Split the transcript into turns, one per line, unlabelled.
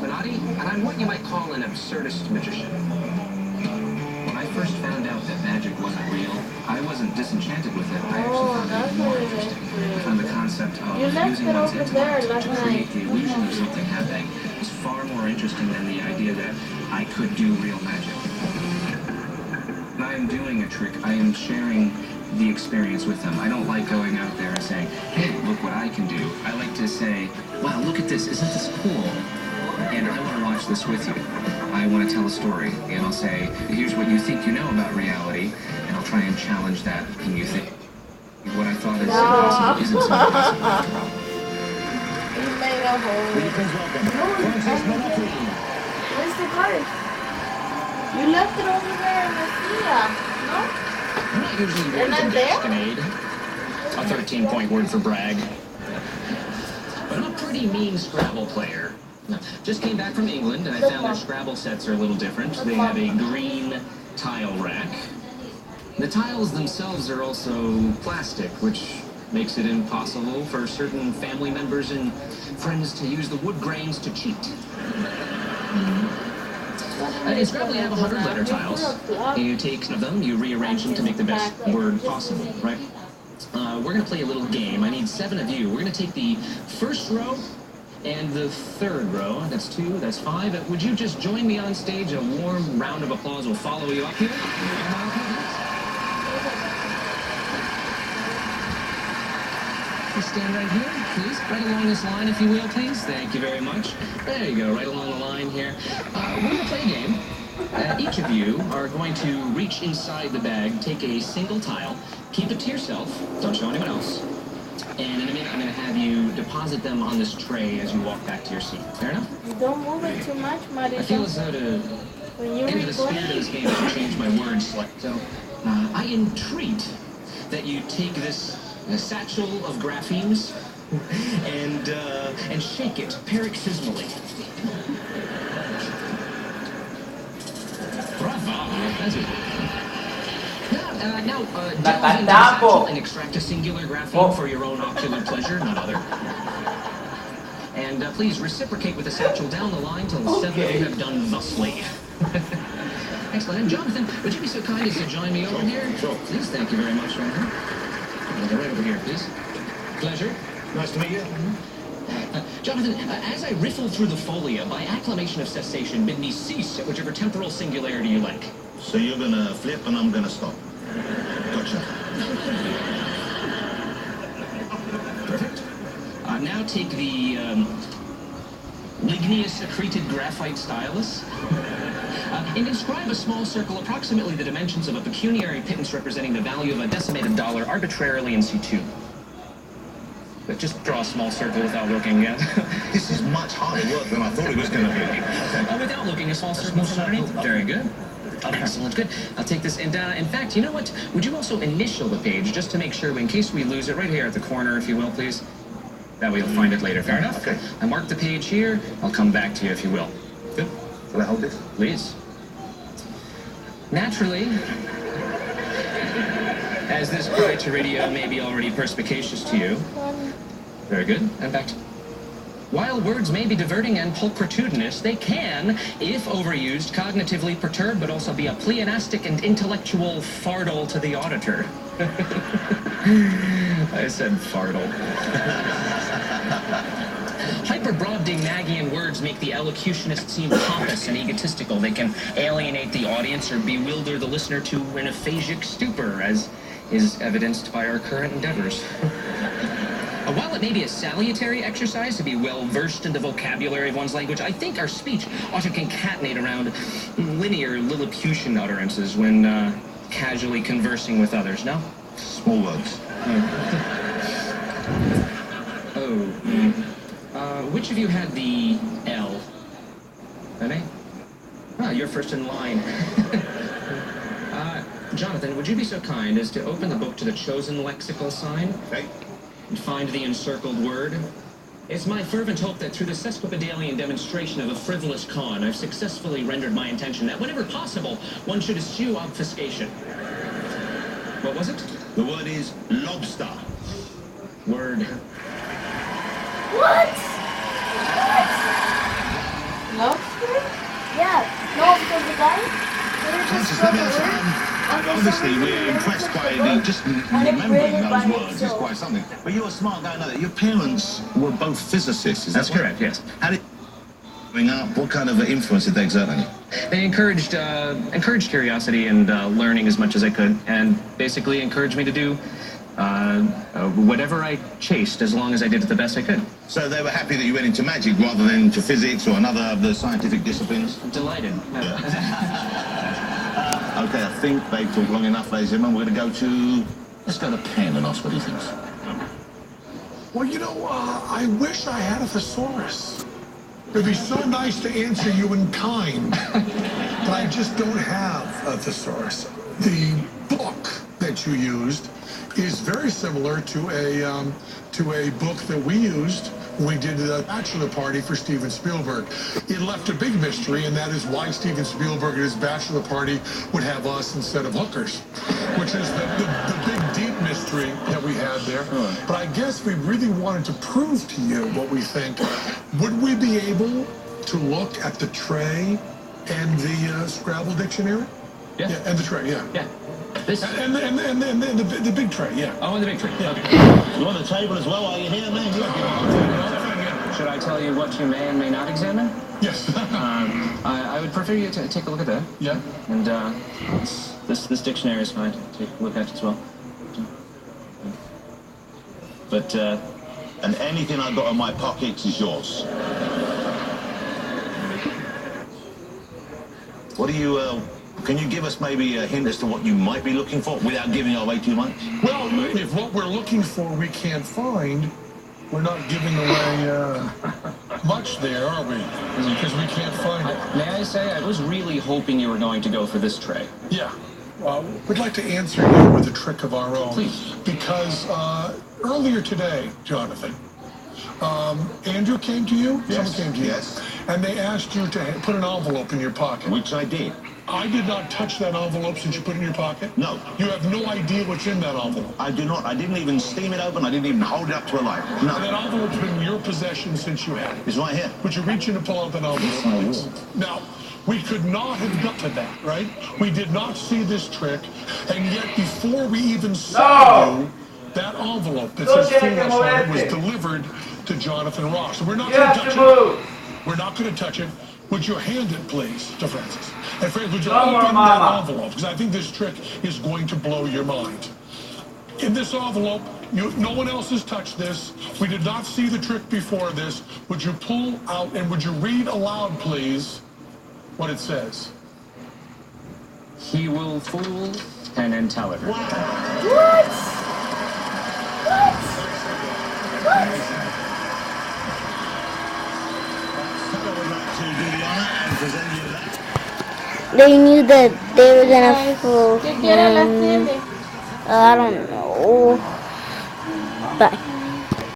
Minotti, and I'm what you might call an absurdist magician. When I first found out that magic wasn't real, I wasn't disenchanted with it. I actually found it more interesting. I found the concept of using one's intellect to create the illusion of something happening was far more interesting than the idea that I could do real magic. When I am doing a trick, I am sharing the experience with them. I don't like going out there and saying, hey, look what I can do. I like to say, wow, look at this, isn't this cool? And I want to watch this with you. I want to tell a story, and I'll say, here's what you think you know about reality, and I'll try and challenge that, and you think what I thought is impossible isn't so impossible after all.
You made a hole. Where's the card? You left it over there in the theater, no?
I'm not usually very good at gasconade. A 13-point word for brag. But I'm a pretty mean Scrabble player. Just came back from England, and I found their Scrabble sets are a little different. They have a green tile rack. The tiles themselves are also plastic, which makes it impossible for certain family members and friends to use the wood grains to cheat. In Scrabble, you have 100 letter tiles. You take some of them, you rearrange them to make the best word possible, right? We're going to play a little game. I need 7 of you. We're going to take the first row and the third row. That's 2, that's 5. Would you just join me on stage? A warm round of applause will follow you up here. You stand right here, please. Right along this line, if you will, please. Thank you very much. There you go, right along the line here. We're going to play a game. Each of you are going to reach inside the bag, take a single tile, keep it to yourself, don't show anyone else. And in a minute, I'm going to have you deposit them on this tray as you walk back to your seat. Fair enough?
Don't move it too much, Marisa.
I feel as though to enter the spirit of this game, I should change my words slightly. So, I entreat that you take this satchel of graphemes and shake it paroxysmally. Bravo! That's it. Now, delve into the satchel and extract a singular grapheme for your own ocular pleasure, none other. And please reciprocate with the satchel down the line till the 7 of you have done thusly. Excellent. And Jonathan, would you be so kind as to join me over here? Sure. Please, thank you very much, Jonathan. Right over here, please. Pleasure.
Nice to meet you.
Jonathan, as I riffle through the folia, by acclamation of cessation, bid me cease at whichever temporal singularity you like.
So you're gonna flip and I'm gonna stop. Gotcha.
Perfect. Now take the ligneous accreted graphite stylus and inscribe a small circle approximately the dimensions of a pecuniary pittance representing the value of a decimated dollar arbitrarily in C2. But just draw a small circle without looking yet.
This is much harder work than I thought it was going to be.
Okay. Without looking, a small circle underneath. Very good. Excellent, good. I'll take this, and in fact, you know what? Would you also initial the page just to make sure, in case we lose it, right here at the corner, if you will, please? That way you'll find it later. Fair enough?
Okay.
I mark the page here. I'll come back to you if you will. Good.
Will I hold this?
Please. Naturally, as this prior to radio may be already perspicacious to you. Very good. And back to... While words may be diverting and pulchritudinous, they can, if overused, cognitively perturb, but also be a pleonastic and intellectual fardle to the auditor. I said fardle. Hyper-Brobdingnagian words make the elocutionist seem pompous and egotistical. They can alienate the audience or bewilder the listener to an aphasic stupor, as is evidenced by our current endeavors. While it may be a salutary exercise to be well-versed in the vocabulary of one's language, I think our speech ought to concatenate around linear Lilliputian utterances when casually conversing with others, no?
Small words.
Which of you had the L? Any? Ah, you're first in line. Jonathan, would you be so kind as to open the book to the chosen lexical sign?
Okay.
And find the encircled word. It's my fervent hope that through the sesquipedalian demonstration of a frivolous con, I've successfully rendered my intention that whenever possible, one should eschew obfuscation. What was it?
The word is lobster.
Word.
What? Lobster? Yeah. No, because the guy.
Francis, let me ask you, obviously we're impressed by just remembering those words is quite something. But you're a smart guy, know that. Your parents were both physicists, is that
That's correct, yes.
How did growing up, what kind of influence did they exert on you?
They encouraged curiosity and learning as much as I could, and basically encouraged me to do whatever I chased, as long as I did it the best I could.
So they were happy that you went into magic rather than into physics or another of the scientific disciplines?
Delighted.
Okay, I think they've talked long enough, ladies and gentlemen. We're going to go to... Let's go to Penn and ask what he thinks.
Well, you know, I wish I had a thesaurus. It'd be so nice to answer you in kind, but I just don't have a thesaurus. The book that you used is very similar to a book that we used when we did a bachelor party for Steven Spielberg. It left a big mystery, and that is why Steven Spielberg at his bachelor party would have us instead of hookers, which is the big, deep mystery that we had there. But I guess we really wanted to prove to you what we think. Would we be able to look at the tray and the Scrabble dictionary?
Yeah.
Yeah, and the tray, yeah.
Yeah. This
And the big tray, yeah.
Oh, and the big tree.
Yeah.
Okay.
You want the table as well? Are you here, man?
Should I tell you what you may and may not examine?
Yes.
I would prefer you to take a look at that.
Yeah.
And this dictionary is fine. Take a look at it as well. But
And anything I've got in my pockets is yours. What do you... can you give us maybe a hint as to what you might be looking for without giving away too much?
Well, if what we're looking for we can't find, we're not giving away much there, are we? Because we can't find it.
may I say, I was really hoping you were going to go for this tray.
Yeah. We'd like to answer you with a trick of our own.
Please.
Because earlier today, Jonathan, Andrew came to you?
Yes.
Someone came to you.
Yes.
And they asked you to put an envelope in your pocket.
Which I did.
I did not touch that envelope since you put it in your pocket?
No.
You have no idea what's in that envelope?
I do not. I didn't even steam it open. I didn't even hold it up to a light. No.
That envelope's been in your possession since you had it.
It's right here.
Would you reach in and pull out that envelope, please? Now, we could not have got to that, right? We did not see this trick, and yet before we even saw you, that envelope that says "Fool Us" on it was delivered to Jonathan Ross. So we're not going to touch it. We're not going to touch it. Would you hand it, please, to Francis? And Francis, would you open that envelope? Because I think this trick is going to blow your mind. In this envelope, no one else has touched this. We did not see the trick before this. Would you pull out and would you read aloud, please, what it says?
He will fool Penn&teller.
What? They knew that they were gonna fool him. I don't know.